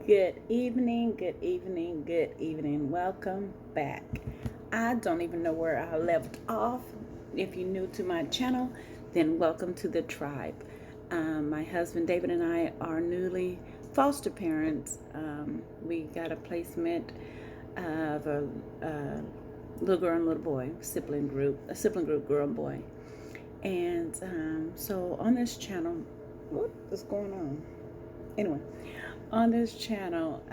Good evening, good evening, good evening. Welcome back. I don't even know where I left off. If you're new to my channel, then welcome to the tribe. My husband David and I are newly foster parents. We got a placement of a little girl and little boy, a sibling group, girl and boy. And so on this channel, what is going on? Anyway, on this channel,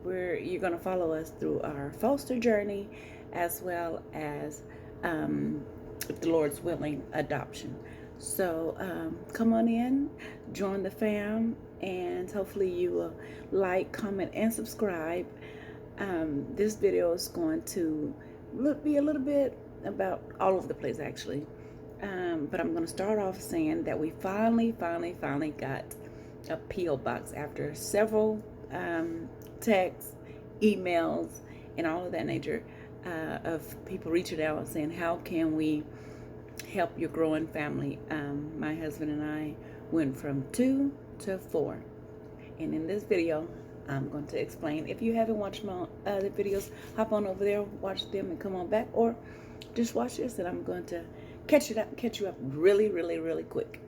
where you're going to follow us through our foster journey, as well as, if the Lord's willing, adoption. So come on in, join the fam, and hopefully you will like, comment, and subscribe. This video is going to be a little bit about all over the place, actually. But I'm going to start off saying that we finally got a P.O Box after several texts, emails, and all of that nature of people reaching out and saying, how can we help your growing family? My husband and I went from 2 to 4. And in this video, I'm going to explain. If you haven't watched my other videos, hop on over there, watch them, and come on back. Or just watch this, and I'm going to catch you up really quick.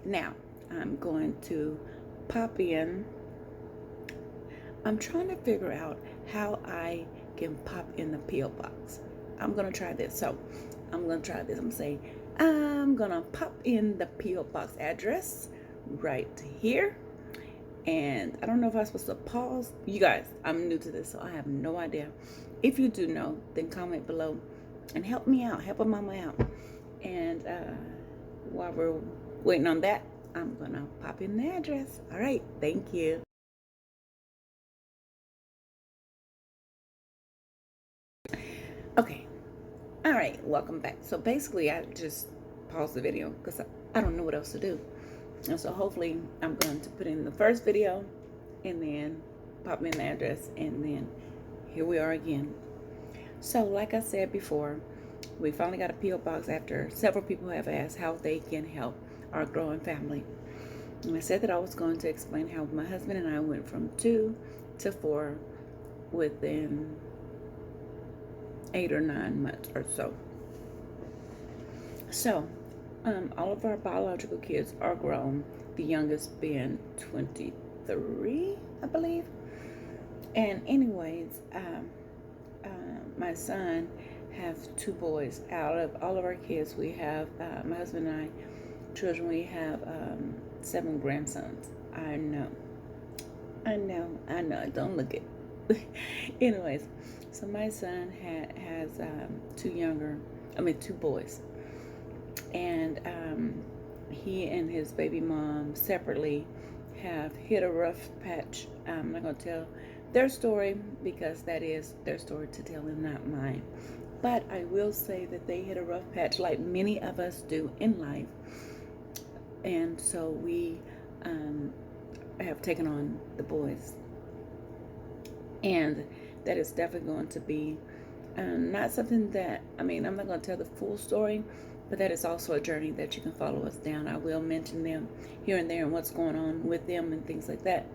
Now, I'm going to pop in. I'm trying to figure out how I can pop in the P.O Box. I'm going to try this. So, I'm going to try this. I'm going to say, I'm going to pop in the P.O Box address right here. And I don't know if I'm supposed to pause. You guys, I'm new to this, so I have no idea. If you do know, then comment below and help me out. Help a mama out. And while we're waiting on that, I'm going to pop in the address. All right. Thank you. Okay. All right. Welcome back. So basically, I just paused the video because I don't know what else to do. And so hopefully I'm going to put in the first video and then pop in the address, and then here we are again. So like I said before, we finally got a P.O Box after several people have asked how they can help our growing family. And I said that I was going to explain how my husband and I went from 2 to 4 within 8 or 9 months or so. So all of our biological kids are grown, the youngest being 23, I believe. And anyways, my son have 2 boys. Out of all of our kids, we have, my husband and I, children, we have 7 grandsons. I know, don't look it. Anyways, so my son has 2 boys. And he and his baby mom separately have hit a rough patch. I'm not going to tell their story because that is their story to tell and not mine. But I will say that they hit a rough patch like many of us do in life. And so we have taken on the boys. And that is definitely going to be not something that, I'm not going to tell the full story, but that is also a journey that you can follow us down. I will mention them here and there and what's going on with them and things like that.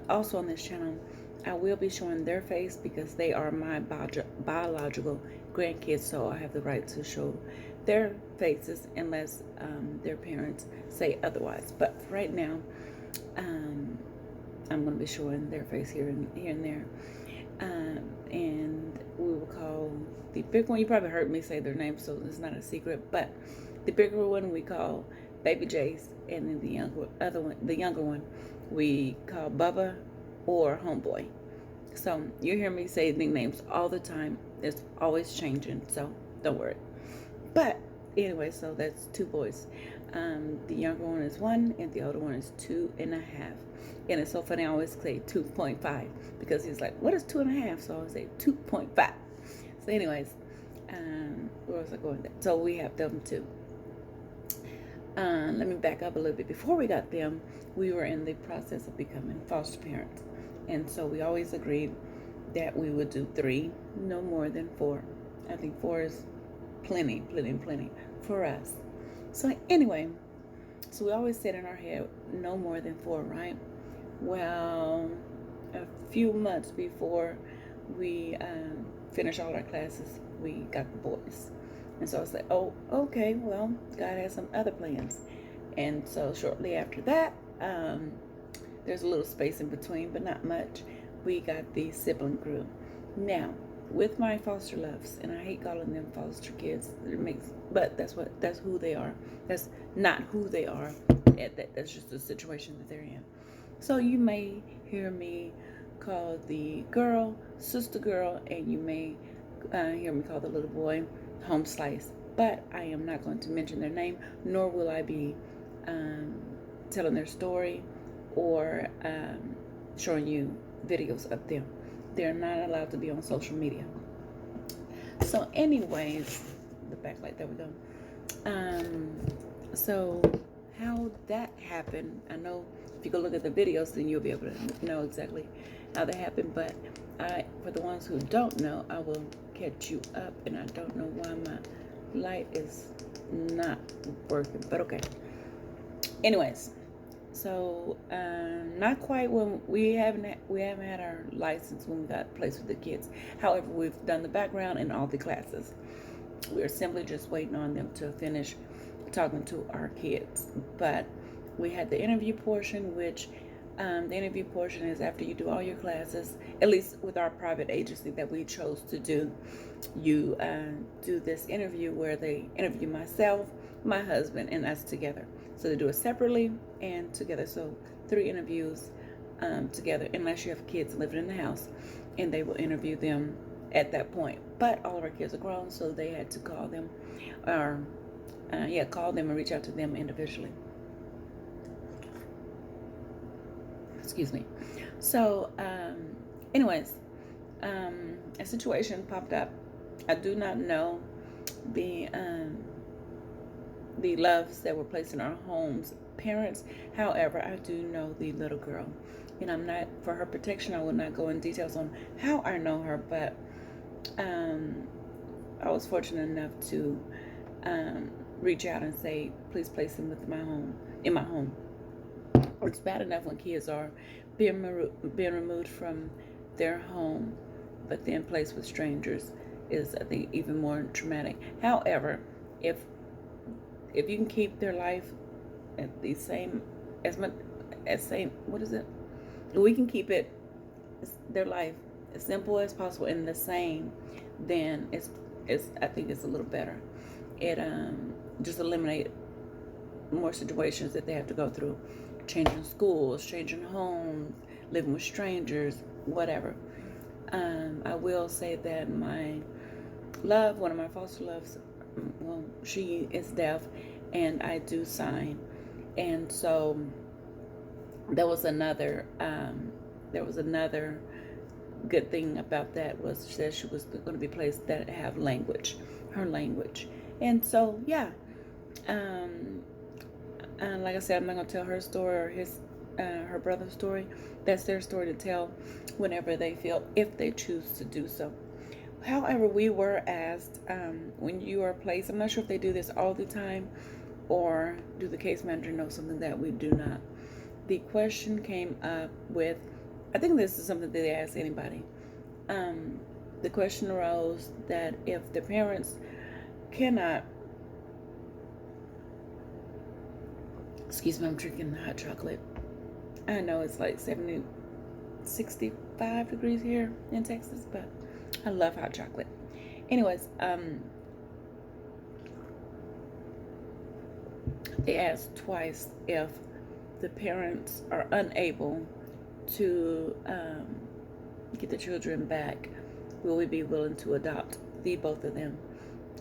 Also on this channel, I will be showing their face because they are my biological grandkids, so I have the right to show their faces unless their parents say otherwise. But right now, I'm going to be showing their face here and there. And we will call the big one, you probably heard me say their name, so it's not a secret, but the bigger one we call Baby Jace, and then the younger one we call Bubba or Homeboy. So you hear me say nicknames all the time. It's always changing, so don't worry. But anyway, so that's 2 boys. The younger one is 1 and the older one is 2.5. And it's so funny, I always say 2.5 because he's like, what is 2.5? So I always say 2.5. So anyways, where was I going with that? So we have them too. Let me back up a little bit. Before we got them, we were in the process of becoming foster parents. And so we always agreed that we would do 3, no more than 4. I think 4 is plenty for us. So anyway, so we always said in our head, no more than 4, right? Well, a few months before we finished all our classes, we got the boys. And so I was like, oh, okay, well, God has some other plans. And so shortly after that, there's a little space in between, but not much, we got the sibling group. Now, with my foster loves, and I hate calling them foster kids, but that's who they are. That's not who they are. That's just the situation that they're in. So you may hear me call the girl sister girl, and you may hear me call the little boy home slice. But I am not going to mention their name, nor will I be telling their story or showing you videos of them. They're not allowed to be on social media. So anyways, the backlight, there we go. So how that happened, I know if you go look at the videos, then you'll be able to know exactly how that happened. But for the ones who don't know, I will catch you up. And I don't know why my light is not working, but okay. Anyways, so not quite when we haven't had our license when we got placed with the kids. However, we've done the background in all the classes. We're simply just waiting on them to finish talking to our kids. But we had the interview portion, which the interview portion is after you do all your classes, at least with our private agency that we chose to do. You do this interview where they interview myself, my husband, and us together. So they do it separately and together. So 3 interviews together, unless you have kids living in the house, and they will interview them at that point. But all of our kids are grown, so they had to call them, or call them and reach out to them individually. Excuse me. So, anyways, a situation popped up. I do not know the loves that were placed in our homes parents. However, I do know the little girl, and I'm not, for her protection, I will not go in details on how I know her, but I was fortunate enough to reach out and say, please place them in my home. It's bad enough when kids are being removed from their home, but then placed with strangers is, I think, even more traumatic. However, if you can keep their life at the same we can keep their life as simple as possible and the same, then it's I think it's a little better. It just eliminate more situations that they have to go through, changing schools, changing homes, living with strangers, whatever. I will say that one of my foster loves, well, she is deaf, and I do sign, and so there was another good thing about that was that she was going to be placed that have her language, and so yeah. Like I said, I'm not gonna tell her story or her brother's story. That's their story to tell whenever they feel, if they choose to do so. However, we were asked when you are placed. I'm not sure if they do this all the time, or do the case manager know something that we do not. The question came up with, I think this is something that they ask anybody. The question arose that if the parents cannot, excuse me, I'm drinking hot chocolate. I know it's like 65 degrees here in Texas, but I love hot chocolate. Anyways, they asked twice if the parents are unable to get the children back, will we be willing to adopt the both of them?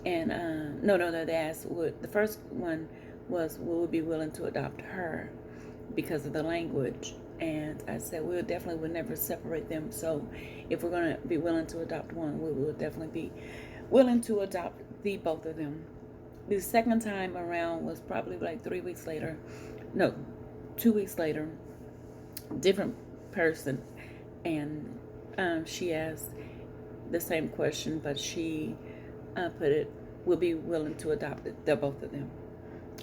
And no, they asked, the first one was, will we be willing to adopt her because of the language? And I said, we would never separate them. So if we're going to be willing to adopt one, we will definitely be willing to adopt the both of them. The second time around was probably like 2 weeks later, different person. And she asked the same question, but she put it, we'll be willing to adopt the both of them.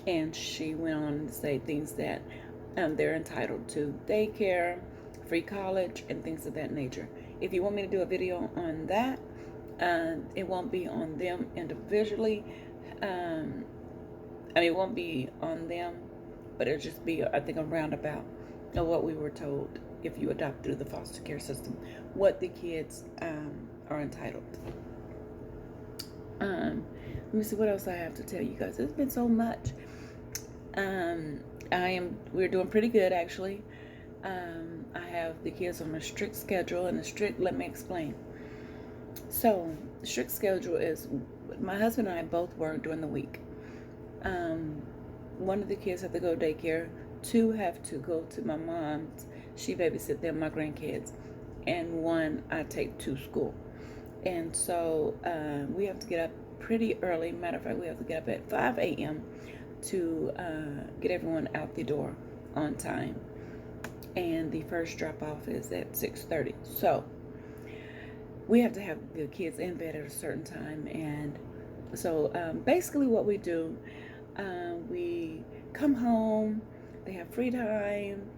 And she went on to say things that they're entitled to daycare, free college and things of that nature. If you want me to do a video on that, it won't be on them individually. It won't be on them, but it'll just be, I think, a roundabout of what we were told if you adopt through the foster care system, what the kids are entitled. Let me see what else I have to tell you guys. It's been so much. We're doing pretty good, actually. I have the kids on a strict schedule, and let me explain. So, the strict schedule is, my husband and I both work during the week. One of the kids have to go to daycare. 2 have to go to my mom's. She babysits them, my grandkids. And 1 I take to school. And so we have to get up pretty early. Matter of fact, we have to get up at 5 a.m. to get everyone out the door on time. And the first drop-off is at 6:30. So we have to have the kids in bed at a certain time. And so basically what we do, we come home, they have free time,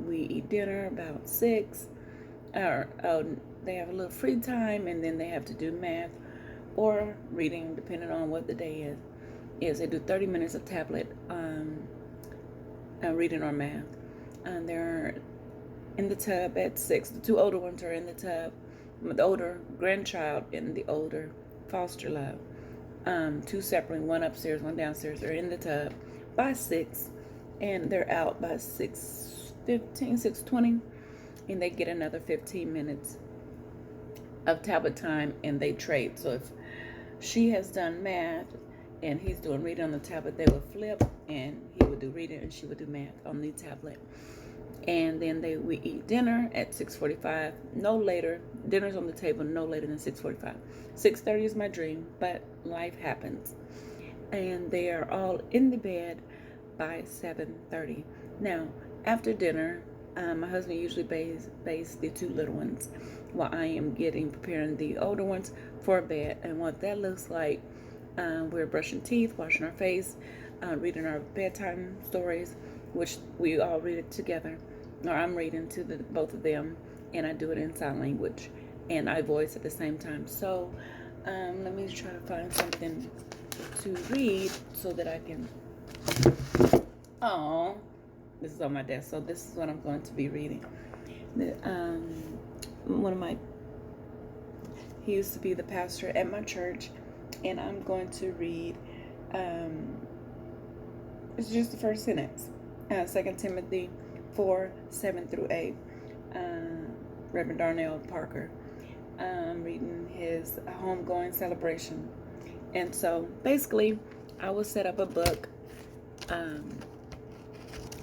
we eat dinner about 6, they have a little free time, and then they have to do math or reading, depending on what the day is. They do 30 minutes of tablet reading or math. They're in the tub at 6. The 2 older ones are in the tub. The older grandchild and the older foster love. 2 separately, 1 upstairs, 1 downstairs. They're in the tub by 6, and they're out by 6:15, 6:20, and they get another 15 minutes of tablet time, and they trade. So if she has done math and he's doing reading on the tablet, they will flip, and he would do reading and she would do math on the tablet. And then we eat dinner at 6:45, no later. Dinner's on the table no later than 6:45. 6:30 is my dream, but life happens. And they are all in the bed by 7:30. Now, after dinner, my husband usually bathes the 2 little ones while I am preparing the older ones for bed. And what that looks like, we're brushing teeth, washing our face, reading our bedtime stories, which we all read it together. Or I'm reading to both of them, and I do it in sign language, and I voice at the same time. So let me try to find something to read so that I can. Oh, this is on my desk, so this is what I'm going to be reading. He used to be the pastor at my church, and I'm going to read. It's just the first sentence. 2 Timothy 4:7-8. Reverend Darnell Parker. I'm reading his homegoing celebration. And so basically, I will set up a book, and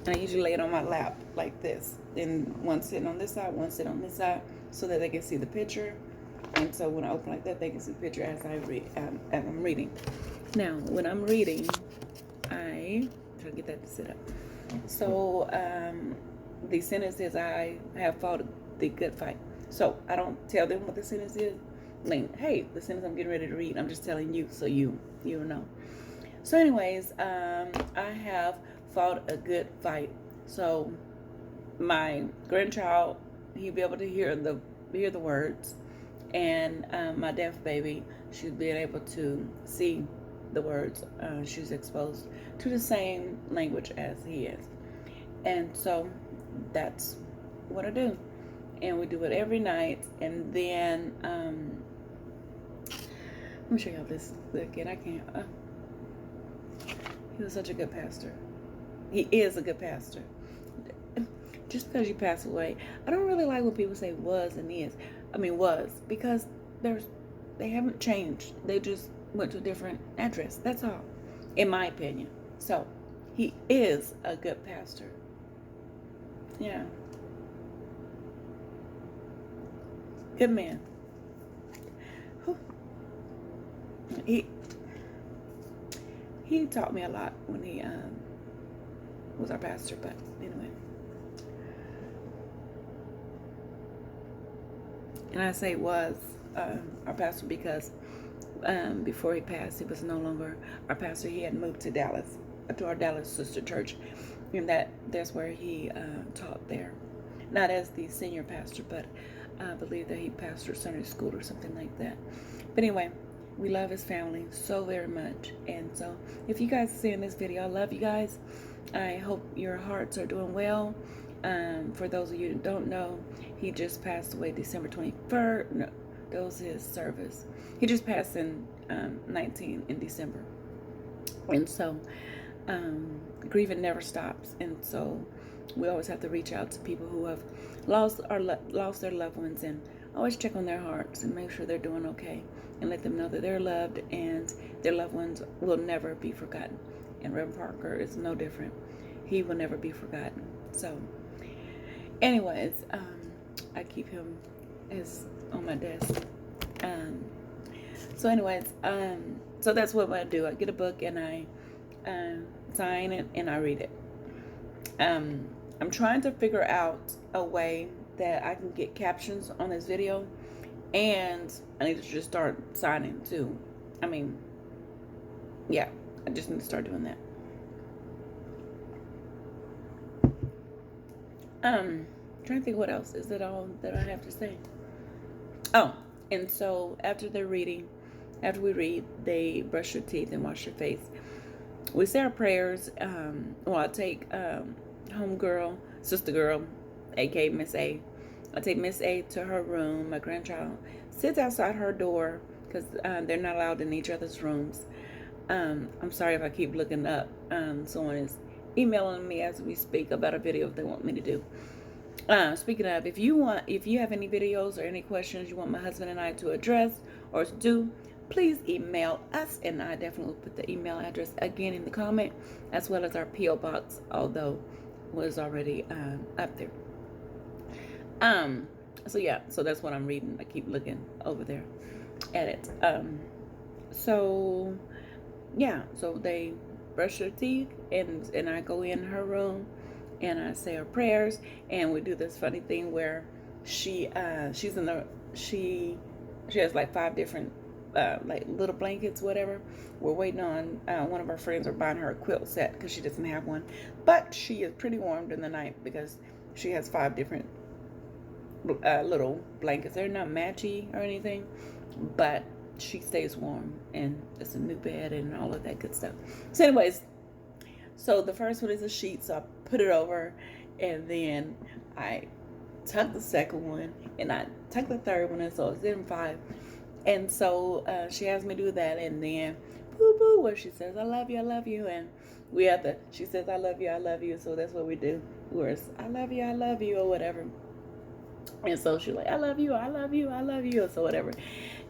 I usually lay it on my lap like this. And one sitting on this side, one sitting on this side, so that they can see the picture. And so when I open like that, they can see the picture as I read, as I'm reading. Now, when I'm reading, I try to get that to sit up. So the sentence is, I have fought the good fight. So I don't tell them what the sentence is. Like, hey, the sentence I'm getting ready to read, I'm just telling you so you know. So anyways, I have fought a good fight. So my grandchild, he'll be able to hear the words, and my deaf baby, she's being able to see the words. She's exposed to the same language as he is. And so that's what I do. And we do it every night. And then, let me show you how this again. I can't. He was such a good pastor. He is a good pastor. Just because you pass away, I don't really like when people say was and is. I mean was, because they haven't changed. They just went to a different address. That's all, in my opinion. So he is a good pastor. Yeah. Good man. Whew. He taught me a lot when he was our pastor, but anyway. And I say was our pastor because before he passed, he was no longer our pastor. He had moved to Dallas, to our Dallas sister church, and that's where he taught there. not as the senior pastor, but I believe that he pastors Sunday school or something like that. But anyway, we love his family so very much. And so if you guys are seeing this video, I love you guys. I hope your hearts are doing well. For those of you who don't know, he just passed away December 21st. No, that was his service. He just passed in 19 in December. And so grieving never stops. And so we always have to reach out to people who have lost their loved ones, and always check on their hearts and make sure they're doing okay, and let them know that they're loved and their loved ones will never be forgotten. And Reverend Parker is no different. He will never be forgotten. So anyways, I keep him as on my desk. So anyways, so that's what I do. I get a book and I sign it and I read it. I'm trying to figure out a way that I can get captions on this video, and I need to just start signing too. I mean, yeah, I just need to start doing that. Trying to think what else. Is it all that I have to say? Oh, and so after we read, they brush their teeth and wash their face. We say our prayers. Well, I take homegirl, sister girl, aka Miss A. I take Miss A to her room. My grandchild sits outside her door because they're not allowed in each other's rooms. I'm sorry if I keep looking up. Someone is emailing me as we speak about a video they want me to do. Speaking of, if you have any videos or any questions you want my husband and I to address or to do, please email us, and I definitely will put the email address again in the comment, as well as our P.O Box, although it was already up there. So yeah, so that's what I'm reading. I keep looking over there at it. So yeah, so they brush their teeth, and I go in her room and I say her prayers, and we do this funny thing where she has like 5 different like little blankets, whatever. We're waiting on one of our friends are buying her a quilt set because she doesn't have one, but she is pretty warm during the night because she has 5 different little blankets. They're not matchy or anything, but she stays warm, and it's a new bed and all of that good stuff. So anyways, so the first one is a sheet, so I put it over, and then I tuck the second one, and I tuck the third one, and so it's in 5. And so she has me do that, and then boo boo, where she says I love you, and she says I love you, so that's what we do. Where it's I love you, or whatever. And so she's like, I love you, so whatever.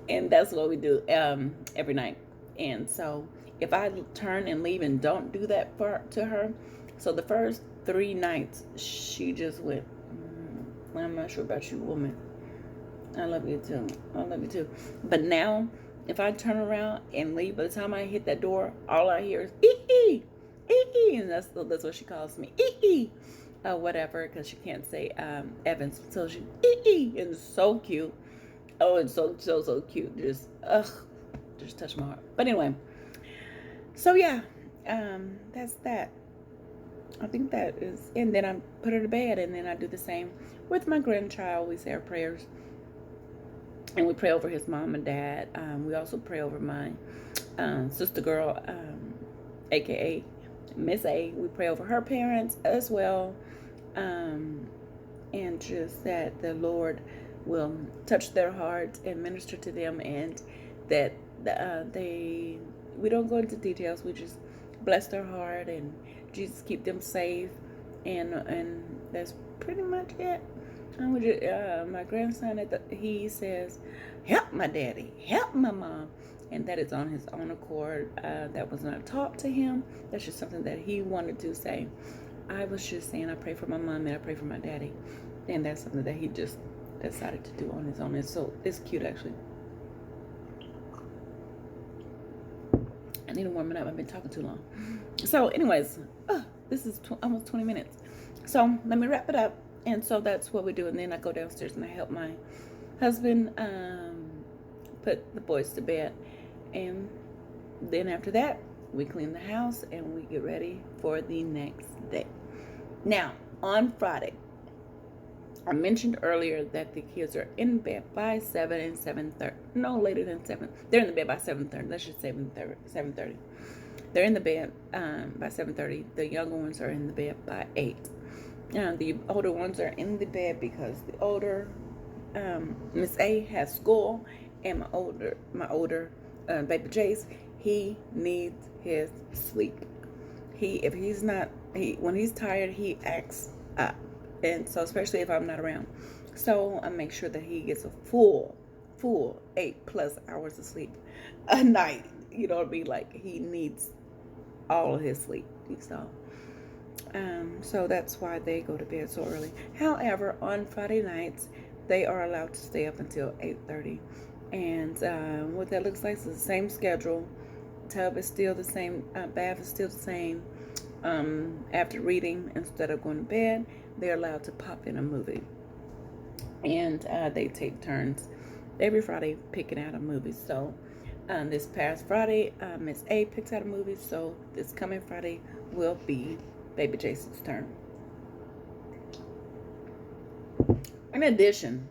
And that's what we do every night. And so if I turn and leave and don't do that to her, so the first 3 nights she just went, I'm not sure about you, woman. I love you too. But now, if I turn around and leave, by the time I hit that door, all I hear is ee ee, and that's what she calls me, ee whatever, because she can't say Evans, so she ee, and it's so cute. Oh, it's so cute. Just touch my heart. But anyway, so yeah, that's that. I think that is, and then I put her to bed, and then I do the same with my grandchild. We say our prayers, and we pray over his mom and dad. We also pray over my sister girl, aka Miss A. We pray over her parents as well, and just that the Lord will touch their hearts and minister to them, and that we don't go into details. We just bless their heart, and Jesus keep them safe, and that's pretty much it. My grandson, he says, help my daddy, help my mom, and that is on his own accord. That was not taught to him. That's just something that he wanted to say. I was just saying I pray for my mom and I pray for my daddy, and that's something that he just decided to do on his own. It's cute, actually. I need to warm it up. I've been talking too long. So anyways, this is almost 20 minutes. So let me wrap it up. And so that's what we do. And then I go downstairs and I help my husband put the boys to bed. And then after that, we clean the house and we get ready for the next day. Now, on Friday, I mentioned earlier that the kids are in bed by 7 and 7:30. No later than 7. They're in the bed by 7:30. Let's just say 7:30. 7:30. They're in the bed by 7:30. The younger ones are in the bed by 8. The older ones are in the bed because the older Miss A has school, and my older baby Jace, he needs his sleep. If he's not, when he's tired, he acts up, and so especially if I'm not around, so I make sure that he gets a full 8+ hours of sleep a night. You know what I mean? Like, he needs all of his sleep. So that's why they go to bed so early. However, on Friday nights, they are allowed to stay up until 8:30, and what that looks like is the same schedule. Tub is still the same. Bath is still the same. After reading, instead of going to bed, they're allowed to pop in a movie, and they take turns every Friday picking out a movie. So this past Friday, Miss A picked out a movie. So this coming Friday will be Baby Jason's turn. In addition,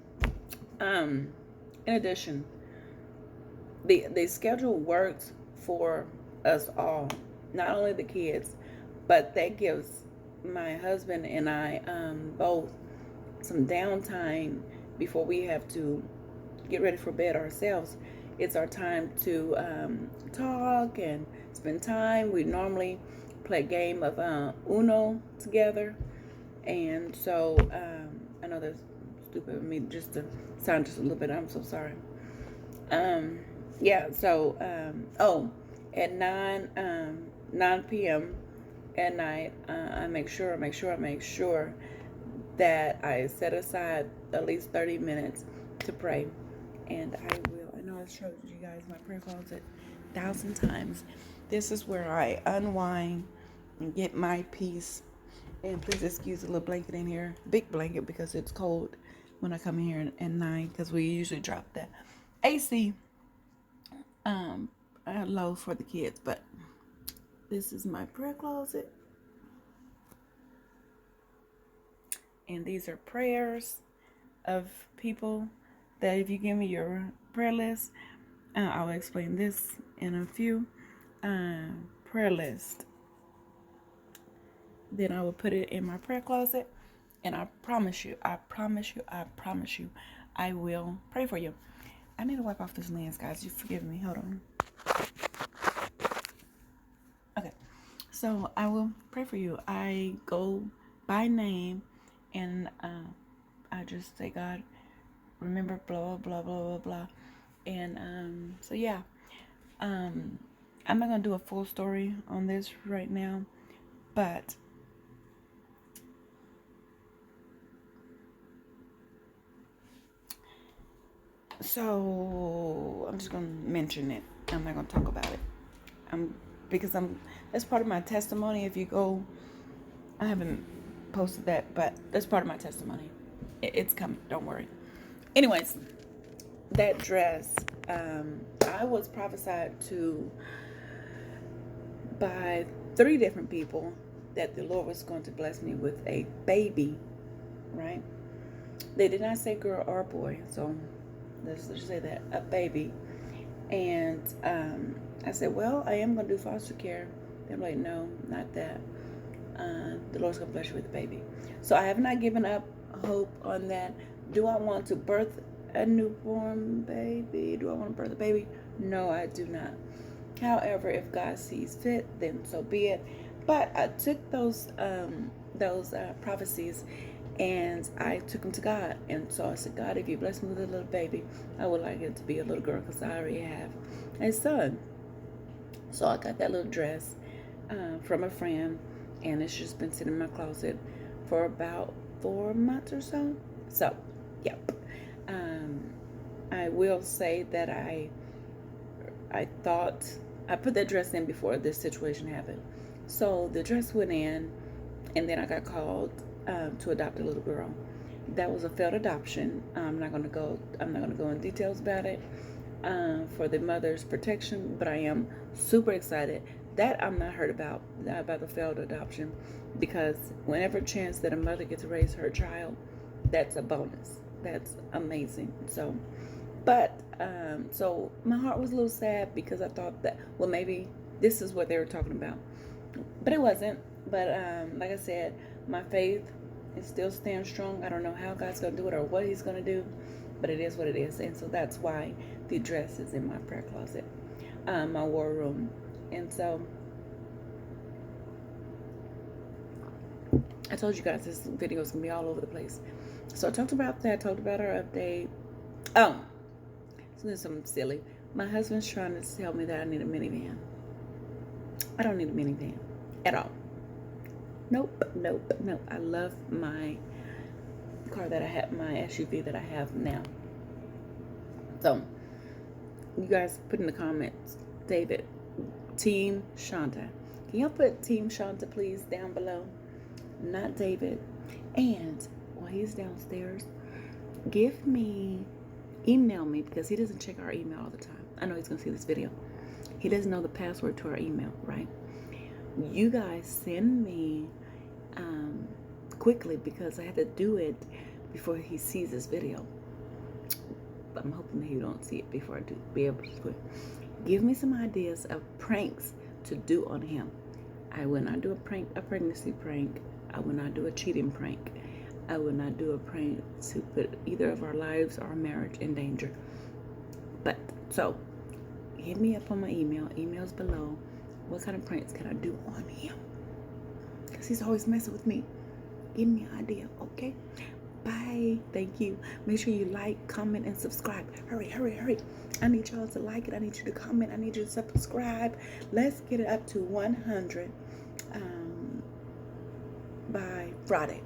um, the schedule works for us all, not only the kids, but that gives my husband and I both some downtime before we have to get ready for bed ourselves. It's our time to talk and spend time. We normally play a game of Uno together, and so I know that's stupid of me just to sound just a little bit. I'm so sorry. Yeah. So at 9 p.m. at night, I make sure that I set aside at least 30 minutes to pray, and I know I've showed you guys my prayer closet 1,000 times. This is where I unwind and get my peace. And please excuse the little blanket in here, big blanket, because it's cold when I come in here at 9, because we usually drop the AC low for the kids. But this is my prayer closet, and these are prayers of people that, if you give me your prayer list, I'll explain this in a few. Prayer list, then I will put it in my prayer closet, and I promise you, I will pray for you. I need to wipe off this lens, guys. You forgive me. Hold on. Okay. So I will pray for you. I go by name, and I just say, God, remember, blah, blah, blah, blah, blah. And so, yeah. I'm not going to do a full story on this right now, but so I'm just going to mention it. I'm not going to talk about it. Because that's part of my testimony. If you go, I haven't posted that, but that's part of my testimony. It's coming. Don't worry. Anyways, that dress, I was prophesied to by 3 different people that the Lord was going to bless me with a baby, right? They did not say girl or boy, so let's just say that, a baby. And I said, well, I am going to do foster care. They're like, no, not that. The Lord's going to bless you with a baby. So I have not given up hope on that. Do I want to birth a newborn baby? Do I want to birth a baby? No, I do not. However, if God sees fit, then so be it. But I took those prophecies, and I took them to God. And so I said, God, if you bless me with a little baby, I would like it to be a little girl, because I already have a son. So I got that little dress from a friend, and it's just been sitting in my closet for about 4 months or so. So, yep. I will say that I thought I put that dress in before this situation happened. So the dress went in, and then I got called to adopt a little girl. That was a failed adoption. I'm not gonna go in details about it for the mother's protection, but I am super excited that I'm not hurt about the failed adoption, because whenever chance that a mother gets to raise her child, that's a bonus. That's amazing. So, but so my heart was a little sad because I thought that, well, maybe this is what they were talking about, but it wasn't. But like I said, my faith is still standing strong. I don't know how God's gonna do it or what He's gonna do, but it is what it is. And so that's why the dress is in my prayer closet, my war room. And so I told you guys this video is gonna be all over the place. So I talked about that. Talked about our update. Oh, so this is something silly. My husband's trying to tell me that I need a minivan. I don't need a minivan at all. Nope. I love my car that I have, my SUV that I have now. So, you guys put in the comments, David, Team Shanta. Can y'all put Team Shanta, please, down below? Not David. And while he's downstairs, email me, because he doesn't check our email all the time. I know he's going to see this video. He doesn't know the password to our email, right? You guys send me quickly, because I had to do it before he sees this video. But I'm hoping that he don't see it before I do be able to do it. Give me some ideas of pranks to do on him. I will not do a pregnancy prank. I will not do a cheating prank. I will not do a prank to put either of our lives or our marriage in danger. But so hit me up on my emails below. What kind of pranks can I do on him? Because he's always messing with me. Give me an idea, okay? Bye. Thank you. Make sure you like, comment, and subscribe. Hurry. I need y'all to like it. I need you to comment. I need you to subscribe. Let's get it up to 100 by Friday.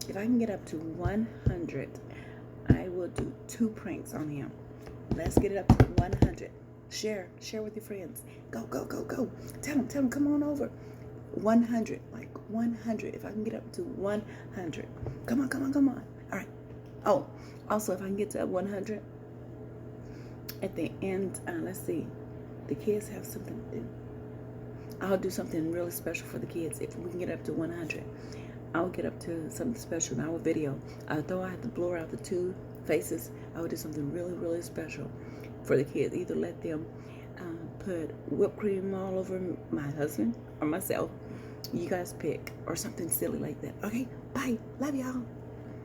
If I can get up to 100, I will do 2 pranks on him. Let's get it up to 100. Share with your friends. Go. Tell them, come on over. 100, like 100. If I can get up to 100. Come on. All right. Oh, also, if I can get to 100, at the end, let's see, the kids have something to do. I'll do something really special for the kids. If we can get up to 100, I'll get up to something special in our video. Although I have to blur out the 2 faces, I will do something really special for the kids. Either let them put whipped cream all over my husband or myself. You guys pick, or something silly like that. Okay, bye. Love y'all.